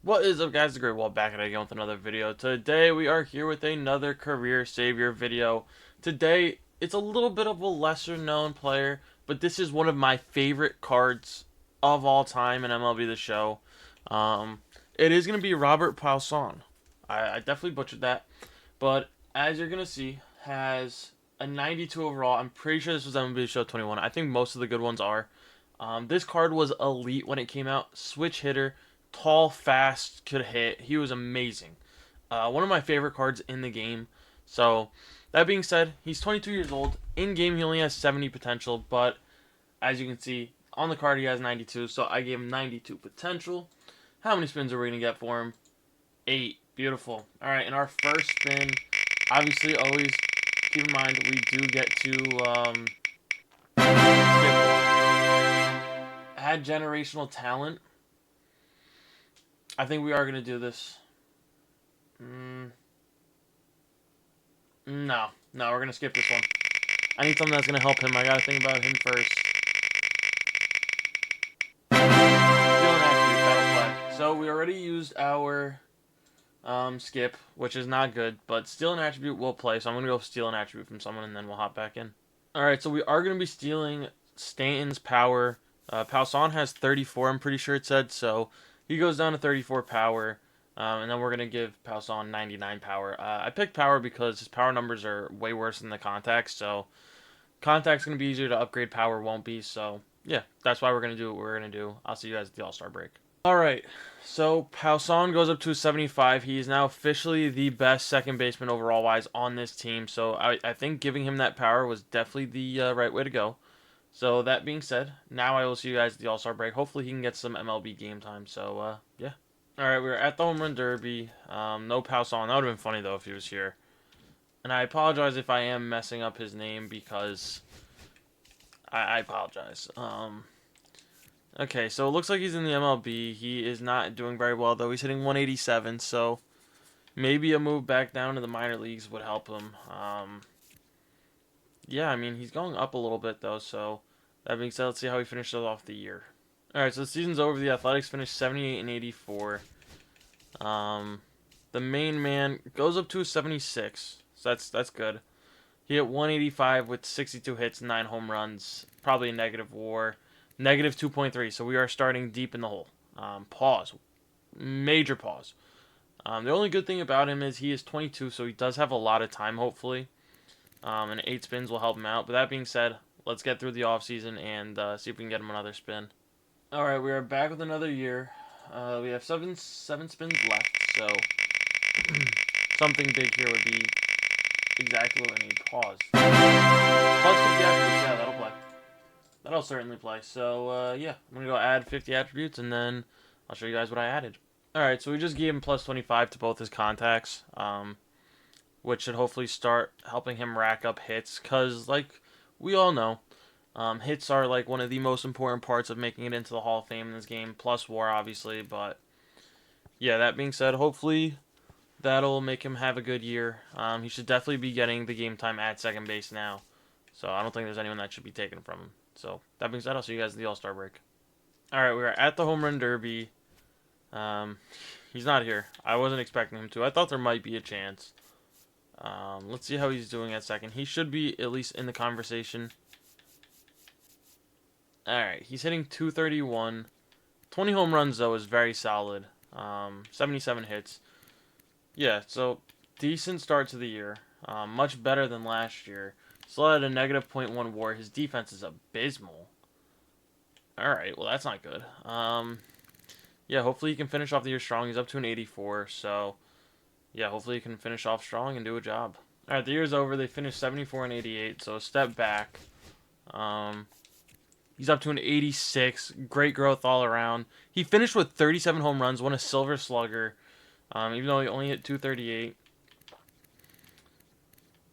What is up, guys? TheGreatWall back at it again with another video. Today we are here with another career savior video. Today it's a little bit of a lesser known player, but this is one of my favorite cards of all time in MLB The Show. Um, it is going to be Robert Puason. I definitely butchered that, but as you're going to see, has a 92 overall. I'm pretty sure this was MLB The Show 21. I think most of the good ones are. This card was elite when it came out. Switch hitter, tall, fast, could hit. He was amazing. One of my favorite cards in the game. So, that being said, he's 22 years old. In game, he only has 70 potential, but as you can see, on the card, he has 92. So, I gave him 92 potential. How many spins are we going to get for him? 8. Beautiful. Alright, in our first spin, obviously, always keep in mind we do get to skip. Had generational talent. I think we are going to do this. No, we're going to skip this one. I need something that's going to help him. I got to think about him first. Steal an attribute, that'll play. So we already used our skip, which is not good, but steal an attribute will play. So I'm going to go steal an attribute from someone, and then we'll hop back in. Alright, so we are going to be stealing Stanton's power. Puason has 34, I'm pretty sure it said, so he goes down to 34 power. And then we're going to give Puason 99 power. I picked power because his power numbers are way worse than the contacts. So contacts going to be easier to upgrade. Power won't be. So yeah, that's why we're going to do what we're going to do. I'll see you guys at the All-Star break. Alright, so Puason goes up to 75. He is now officially the best second baseman overall-wise on this team. So I think giving him that power was definitely the right way to go. So that being said, now I will see you guys at the All-Star break. Hopefully he can get some MLB game time. So yeah. Alright, we're at the Home Run Derby. No Puason. That would have been funny, though, if he was here. And I apologize if I am messing up his name, because I apologize. Okay, so it looks like he's in the MLB. He is not doing very well, though. He's hitting 187, so maybe a move back down to the minor leagues would help him. Yeah, I mean, he's going up a little bit, though, so that being said, let's see how he finishes off the year. Alright, so the season's over. The Athletics finished 78 and 84. The main man goes up to a 76, so that's good. He hit 185 with 62 hits, 9 home runs, probably a negative WAR, negative 2.3. So we are starting deep in the hole. Pause, major pause. The only good thing about him is he is 22, so he does have a lot of time, hopefully. And 8 spins will help him out. But that being said, let's get through the offseason and see if we can get him another spin. Alright, we are back with another year. We have seven spins left, so something big here would be exactly what I need. Pause. Plus 50 attributes, yeah, that'll play. That'll certainly play. So, yeah, I'm going to go add 50 attributes, and then I'll show you guys what I added. Alright, so we just gave him plus 25 to both his contacts, which should hopefully start helping him rack up hits, because, like we all know, hits are like one of the most important parts of making it into the Hall of Fame in this game, plus WAR, obviously. But yeah, that being said, hopefully that'll make him have a good year. He should definitely be getting the game time at second base now, so I don't think there's anyone that should be taken from him. So that being said, I'll see you guys at the All-Star break. Alright, we're at the Home Run Derby. He's not here. I wasn't expecting him to. I thought there might be a chance. Let's see how he's doing at second. He should be at least in the conversation. Alright, he's hitting 231. 20 home runs, though, is very solid. 77 hits. Yeah, so decent start to the year. Much better than last year. Still had a negative .1 WAR. His defense is abysmal. Alright, well, that's not good. Yeah, hopefully he can finish off the year strong. He's up to an 84, so yeah, hopefully he can finish off strong and do a job. Alright, the year's over. They finished 74 and 88, so a step back. He's up to an 86. Great growth all around. He finished with 37 home runs, won a Silver Slugger, even though he only hit 238.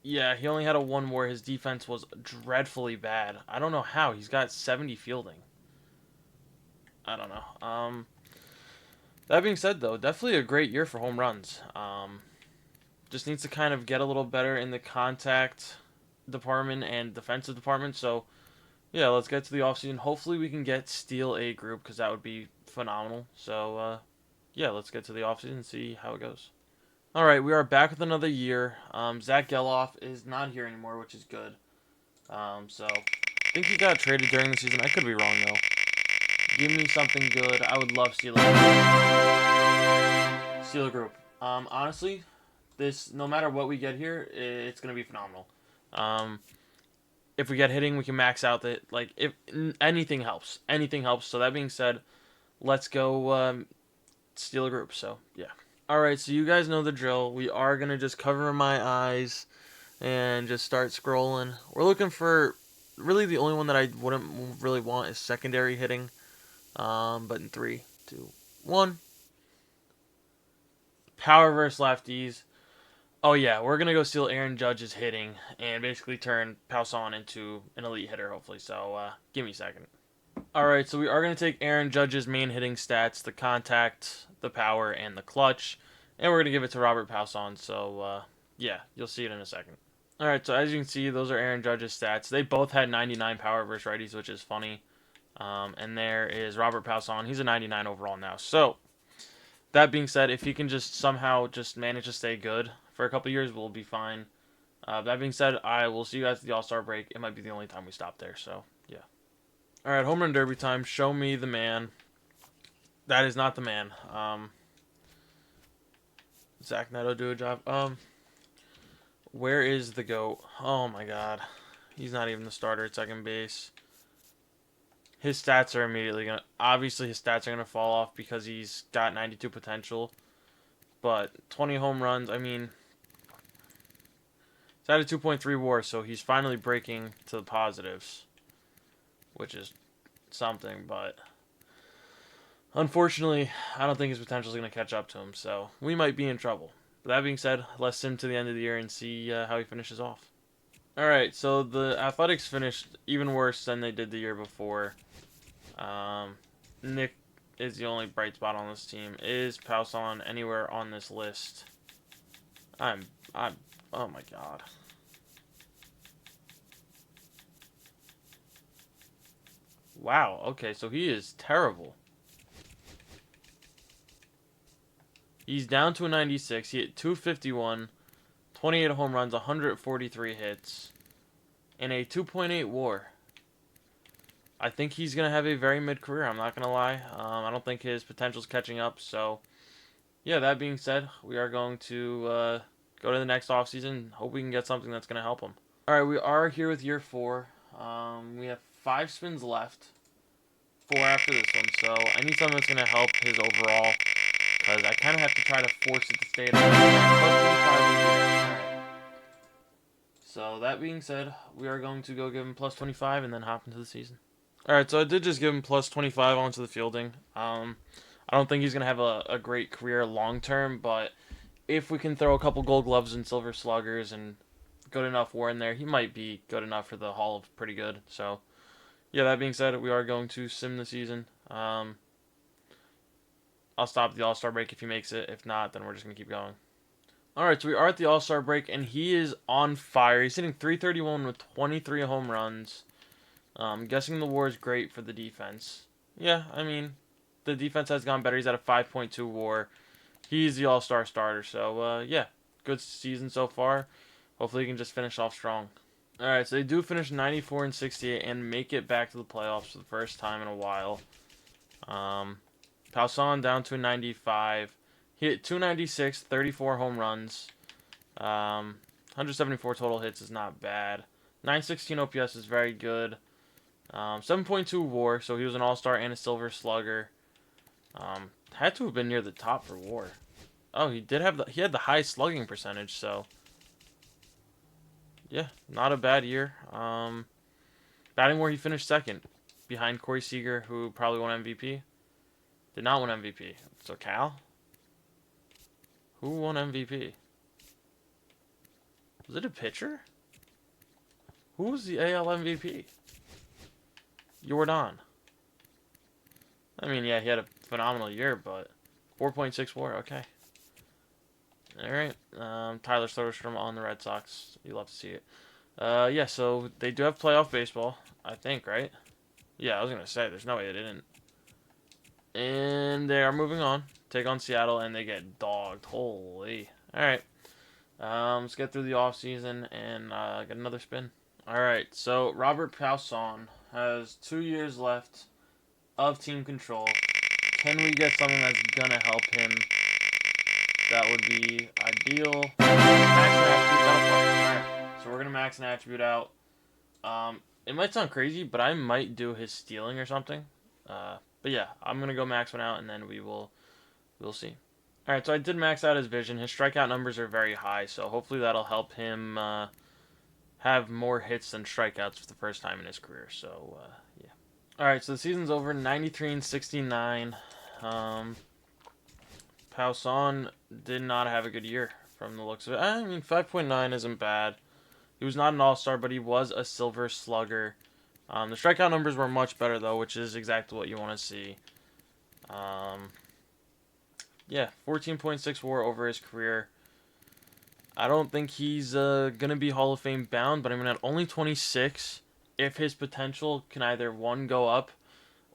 Yeah, he only had a 1 WAR. His defense was dreadfully bad. I don't know how. He's got 70 fielding. I don't know. That being said, though, definitely a great year for home runs. Just needs to kind of get a little better in the contact department and defensive department, so yeah, let's get to the offseason. Hopefully we can get Steal a group, because that would be phenomenal. So, yeah, let's get to the offseason and see how it goes. All right, we are back with another year. Zach Geloff is not here anymore, which is good. So I think he got traded during the season. I could be wrong though. Give me something good. I would love Steeler Group. Honestly, this no matter what we get here, it's gonna be phenomenal. Um, if we get hitting, we can max out the like if anything helps. Anything helps. So that being said, let's go Steeler Group. So yeah. All right. So you guys know the drill. We are gonna just cover my eyes and just start scrolling. We're looking for really the only one that I wouldn't really want is secondary hitting. But in 3, 2, 1. Power versus lefties. Oh yeah, we're gonna go steal Aaron Judge's hitting and basically turn Puason into an elite hitter, hopefully. So give me a second. All right, so we are gonna take Aaron Judge's main hitting stats: the contact, the power, and the clutch, and we're gonna give it to Robert Puason. So yeah, you'll see it in a second. All right, so as you can see, those are Aaron Judge's stats. They both had 99 power versus righties, which is funny. And there is Robert Puason. He's a 99 overall now. So that being said, if he can just somehow just manage to stay good for a couple years, we'll be fine. That being said, I will see you guys at the All-Star break. It might be the only time we stop there, so yeah. All right, home run derby time. Show me the man. That is not the man. Zach Neto do a job. Where is the GOAT? Oh my God, he's not even the starter at second base. His stats are immediately gonna. Obviously, his stats are gonna fall off because he's got 92 potential. But 20 home runs. I mean, he's at a 2.3 WAR, so he's finally breaking to the positives, which is something. But unfortunately, I don't think his potential is gonna catch up to him. So we might be in trouble. But that being said, let's sim to the end of the year and see how he finishes off. All right, so the Athletics finished even worse than they did the year before. Nick is the only bright spot on this team. Is Puason anywhere on this list? I'm, oh my God. Wow, okay, so he is terrible. He's down to a 96. He hit 251, 28 home runs, 143 hits, and a 2.8 WAR. I think he's going to have a very mid-career, I'm not going to lie. I don't think his potential's catching up, so yeah, that being said, we are going to go to the next offseason, hope we can get something that's going to help him. Alright, we are here with year 4. We have 5 spins left, 4 after this one, so I need something that's going to help his overall, because I kind of have to try to force it to stay at plus 25. So that being said, we are going to go give him plus 25 and then hop into the season. Alright, so I did just give him plus 25 onto the fielding. I don't think he's going to have a great career long term, but if we can throw a couple gold gloves and silver sluggers and good enough WAR in there, he might be good enough for the Hall of Pretty Good. So, yeah, that being said, we are going to sim the season. I'll stop the All-Star break if he makes it. If not, then we're just going to keep going. Alright, so we are at the All-Star break, and he is on fire. He's hitting 331 with 23 home runs. I'm guessing the WAR is great for the defense. Yeah, I mean, the defense has gone better. He's at a 5.2 WAR. He's the all-star starter, so yeah, good season so far. Hopefully he can just finish off strong. Alright, so they do finish 94 and 68 and make it back to the playoffs for the first time in a while. Puason down to 95. He hit 296, 34 home runs. 174 total hits is not bad. 916 OPS is very good. 7.2 WAR, so he was an all-star and a silver slugger. Had to have been near the top for WAR. Oh, he had the highest slugging percentage, so yeah, not a bad year. Batting WAR, he finished second, behind Corey Seager, who probably won MVP. Did not win MVP. So Cal, who won MVP? Was it a pitcher? Who was the AL MVP? Jordan. I mean, yeah, he had a phenomenal year, but 4.6 WAR, okay. Alright, Tyler Soderstrom on the Red Sox. You love to see it. Yeah, so they do have playoff baseball, I think, right? Yeah, I was going to say, there's no way they didn't. And they are moving on. take on Seattle, and they get dogged. Holy. All right. Let's get through the offseason and get another spin. All right. So Robert Puason has 2 years left of team control. Can we get something that's gonna help him? That would be ideal. Max an attribute. That'll work. All right. So we're gonna max an attribute out. It might sound crazy, but I might do his stealing or something. But yeah, I'm gonna go max one out, and then we'll see. All right, so I did max out his vision. His strikeout numbers are very high, so hopefully that'll help him have more hits than strikeouts for the first time in his career. So yeah. All right, so the season's over. 93 and 69. Puason did not have a good year from the looks of it. I mean, 5.9 isn't bad. He was not an all-star, but he was a silver slugger. The strikeout numbers were much better, though, which is exactly what you want to see. Yeah, 14.6 WAR over his career. I don't think he's going to be Hall of Fame bound, but I mean, at only 26, if his potential can either, 1, go up,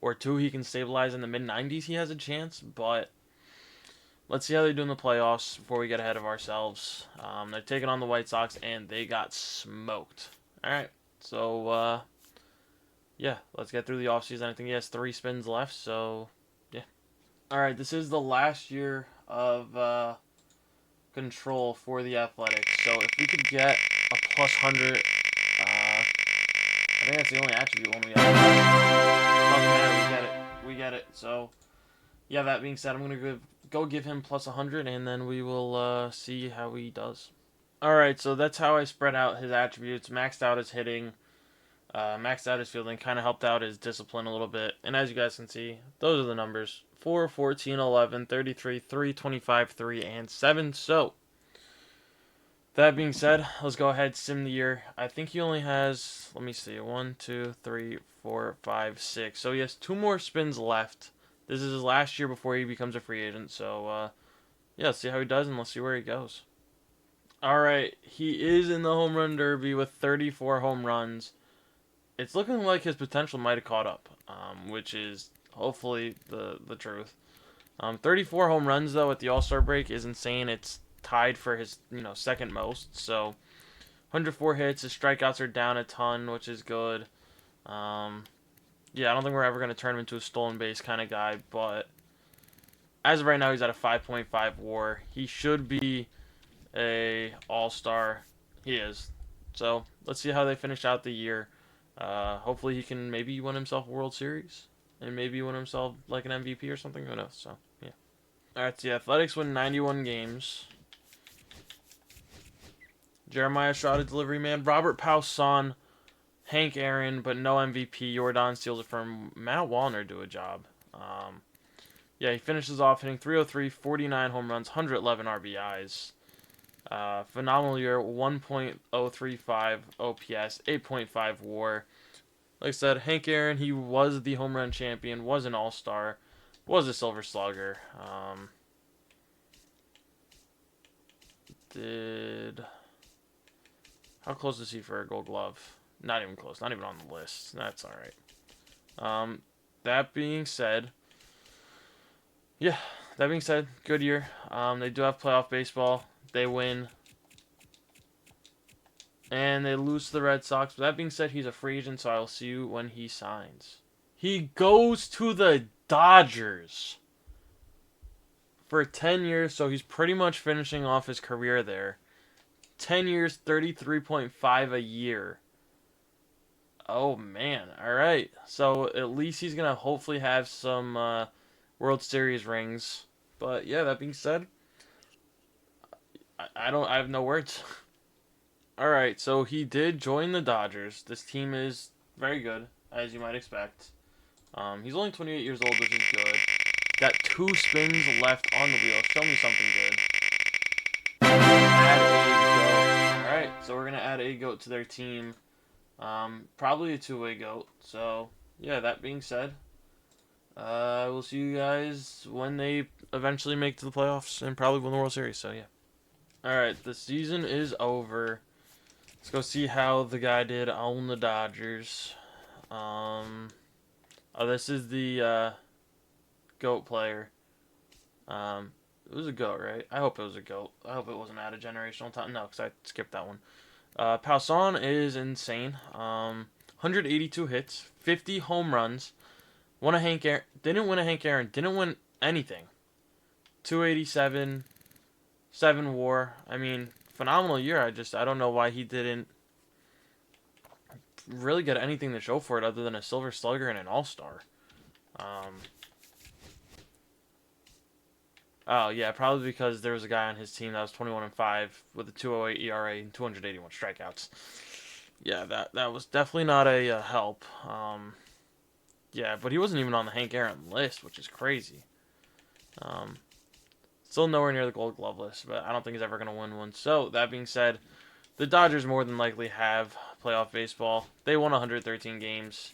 or 2, he can stabilize in the mid-90s, he has a chance, but let's see how they do in the playoffs before we get ahead of ourselves. They're taking on the White Sox, and they got smoked. All right, so, yeah, let's get through the offseason. I think he has 3 spins left, so, yeah. All right, this is the last year of control for the Athletics. So if we could get a plus 100, I think that's the only attribute one we got. Doesn't matter, we get it. We get it. So, yeah, that being said, I'm going to go give him plus 100, and then we will see how he does. All right, so that's how I spread out his attributes. Maxed out his hitting. Maxed out his fielding, kind of helped out his discipline a little bit. And as you guys can see, those are the numbers. 4, 14, 11, 33, 3, 25, 3, and 7. So, that being said, let's go ahead, sim the year. I think he only has, let me see, 1, 2, 3, 4, 5, 6. So he has 2 more spins left. This is his last year before he becomes a free agent. So, yeah, let's see how he does, and let's see where he goes. All right, he is in the home run derby with 34 home runs. It's looking like his potential might have caught up, which is hopefully the truth. 34 home runs, though, at the All-Star break is insane. It's tied for his, second most. So, 104 hits. His strikeouts are down a ton, which is good. Yeah, I don't think we're ever going to turn him into a stolen base kind of guy, but as of right now, he's at a 5.5 WAR. He should be a All-Star. He is. So, let's see how they finish out the year. Hopefully he can maybe win himself a World Series and maybe win himself like an MVP or something. Who knows? So, yeah. Alright, so the Athletics win 91 games. Jeremiah Shrouded delivery man. Robert Puason. Hank Aaron, but no MVP. Jordan steals it from Matt Wallner do a job. Yeah, he finishes off hitting 303, 49 home runs, 111 RBIs. Phenomenal year, 1.035 OPS, 8.5 WAR. Like I said, Hank Aaron, he was the home run champion, was an all-star, was a silver slugger. How close is he for a gold glove? Not even close, not even on the list. That's alright. That being said, good year. They do have playoff baseball. They win. And they lose to the Red Sox. But that being said, he's a free agent, so I'll see you when he signs. He goes to the Dodgers for 10 years, so he's pretty much finishing off his career there. 10 years, 33.5 a year. Oh, man. All right. So at least he's going to hopefully have some World Series rings. But yeah, that being said, I have no words. All right, so he did join the Dodgers. This team is very good, as you might expect. He's only 28 years old, which is good. Got 2 spins left on the wheel. Show me something good. Add a goat. All right, so we're gonna add a goat to their team. Probably a 2-way goat. So yeah, that being said, we'll see you guys when they eventually make to the playoffs and probably win the World Series. So yeah. All right, the season is over. Let's go see how the guy did on the Dodgers. This is the GOAT player. It was a GOAT, right? I hope it was a GOAT. I hope it wasn't out of generational time. No, because I skipped that one. Puason is insane. 182 hits, 50 home runs. Won a Hank Aaron. Didn't win a Hank Aaron. Didn't win anything. 287, 7 WAR. I mean, phenomenal year. I don't know why he didn't really get anything to show for it other than a Silver Slugger and an All Star. Um, oh yeah, probably because there was a guy on his team that was 21-5 with a 2.08 ERA and 281 strikeouts. Yeah, that was definitely not a help. Yeah, but he wasn't even on the Hank Aaron list, which is crazy. Um, Still nowhere near the Gold Glove list, but I don't think he's ever going to win one. So, that being said, the Dodgers more than likely have playoff baseball. They won 113 games.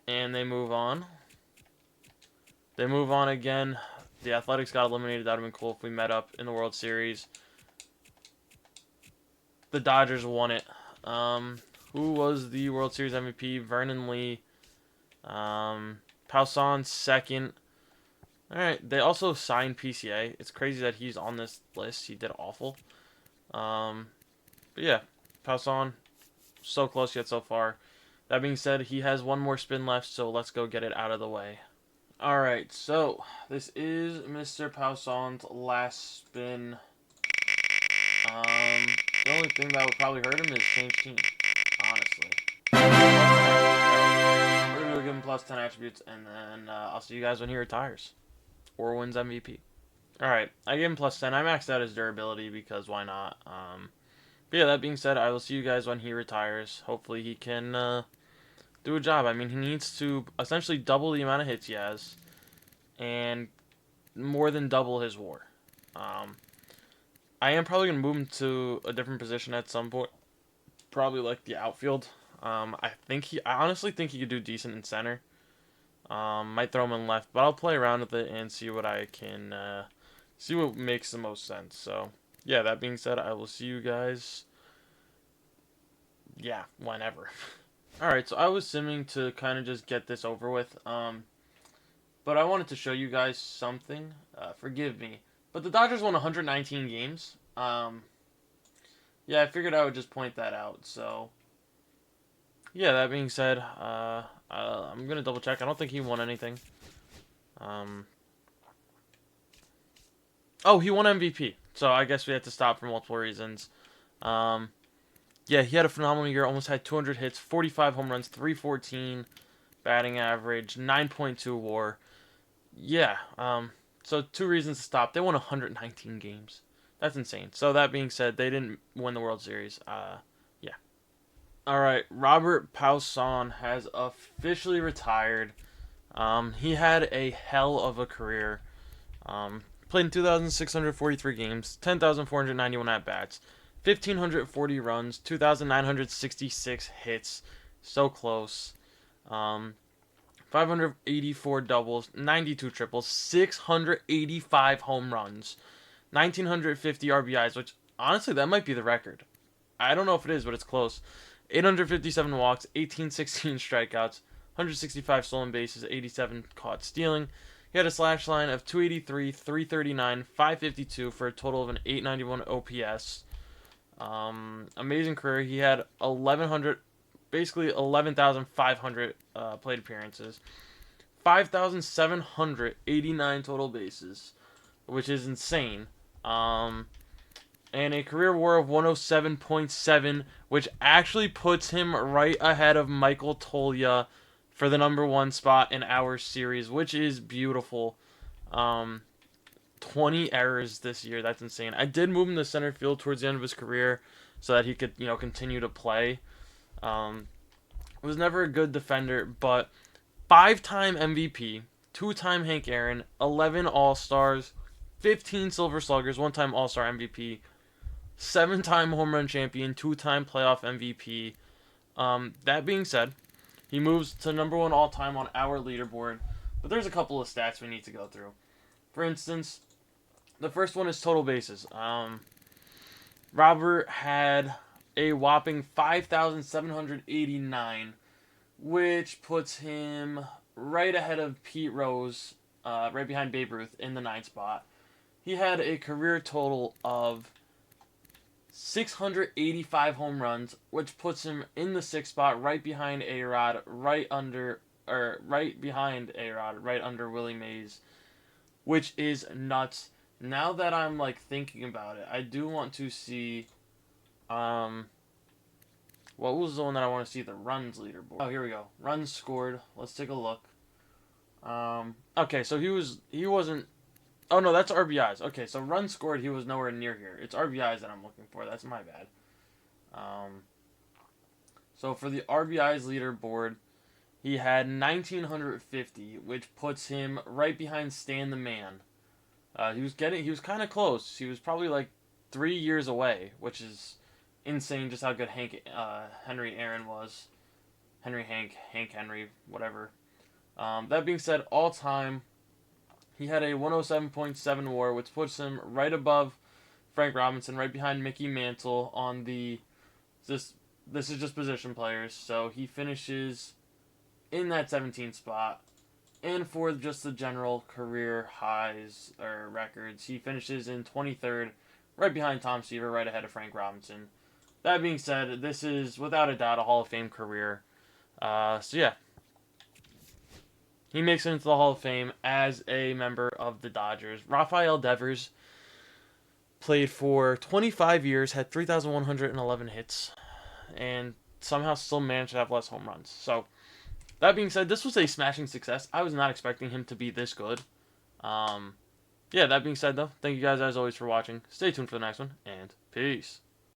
And they move on. They move on again. The Athletics got eliminated. That would have been cool if we met up in the World Series. The Dodgers won it. Who was the World Series MVP? Vernon Lee. Puason second. Alright, they also signed PCA. It's crazy that he's on this list. He did awful. But yeah, Puason, so close yet so far. That being said, he has one more spin left, so let's go get it out of the way. Alright, so this is Mr. Puason's last spin. The only thing that would probably hurt him is change team, honestly. We're going to give him plus 10 attributes, and then I'll see you guys when he retires. Or wins MVP. Alright, I gave him plus 10. I maxed out his durability because why not? But yeah, that being said, I will see you guys when he retires. Hopefully he can do a job. I mean, he needs to essentially double the amount of hits he has and more than double his WAR. I am probably going to move him to a different position at some point. Probably like the outfield. I honestly think he could do decent in center. Might throw him in left, but I'll play around with it and see what I can, see what makes the most sense. So, yeah, that being said, I will see you guys, yeah, whenever. Alright, so I was simming to kind of just get this over with, but I wanted to show you guys something. Forgive me. But the Dodgers won 119 games. Yeah, I figured I would just point that out, so... Yeah, that being said, I'm going to double check. I don't think he won anything. Oh, he won MVP. So I guess we had to stop for multiple reasons. Yeah, he had a phenomenal year. Almost had 200 hits, 45 home runs, 314 batting average, 9.2 WAR. Yeah, so 2 reasons to stop. They won 119 games. That's insane. So that being said, they didn't win the World Series. Yeah. All right, Robert Puason has officially retired. He had a hell of a career. Played in 2,643 games, 10,491 at-bats, 1,540 runs, 2,966 hits. So close. 584 doubles, 92 triples, 685 home runs, 1,950 RBIs, which, honestly, that might be the record. I don't know if it is, but it's close. 857 walks, 1816 strikeouts, 165 stolen bases, 87 caught stealing. He had a slash line of 283, 339, 552 for a total of an 891 OPS. Amazing career. He had 11,500 plate appearances, 5,789 total bases, which is insane. And a career WAR of 107.7, which actually puts him right ahead of Michael Toglia for the #1 spot in our series, which is beautiful. 20 errors this year. That's insane. I did move him to center field towards the end of his career so that he could, continue to play. Was never a good defender, but 5-time MVP, 2-time Hank Aaron, 11 All-Stars, 15 Silver Sluggers, 1-time All-Star MVP, 7-time home run champion, 2-time playoff MVP. That being said, he moves to #1 all-time on our leaderboard, but there's a couple of stats we need to go through. For instance, the first one is total bases. Robert had a whopping 5,789, which puts him right ahead of Pete Rose right behind Babe Ruth in the 9th spot. He had a career total of 685 home runs, which puts him in the 6th spot, right behind A-Rod, right behind A-Rod, right under Willie Mays, which is nuts. Now that I'm like thinking about it, I do want to see um what was the one that I want to see, the runs leaderboard. Oh, here we go. Runs scored. Let's take a look. Okay, so he wasn't. Oh no, that's RBIs. Okay, so runs scored, he was nowhere near here. It's RBIs that I'm looking for. That's my bad. Um, so for the RBIs leaderboard, he had 1950, which puts him right behind Stan the Man. He was kind of close. He was probably like 3 years away, which is insane. Just how good Henry Aaron was. Hank Henry, whatever. That being said, all time, he had a 107.7 WAR, which puts him right above Frank Robinson, right behind Mickey Mantle on the this this is just position players. So he finishes in that 17th spot. And for just the general career highs or records, he finishes in 23rd, right behind Tom Seaver, right ahead of Frank Robinson. That being said, this is without a doubt a Hall of Fame career. So yeah, he makes it into the Hall of Fame as a member of the Dodgers. Rafael Devers played for 25 years, had 3,111 hits, and somehow still managed to have less home runs. So, that being said, this was a smashing success. I was not expecting him to be this good. Yeah, that being said, though, thank you guys as always for watching. Stay tuned for the next one, and peace.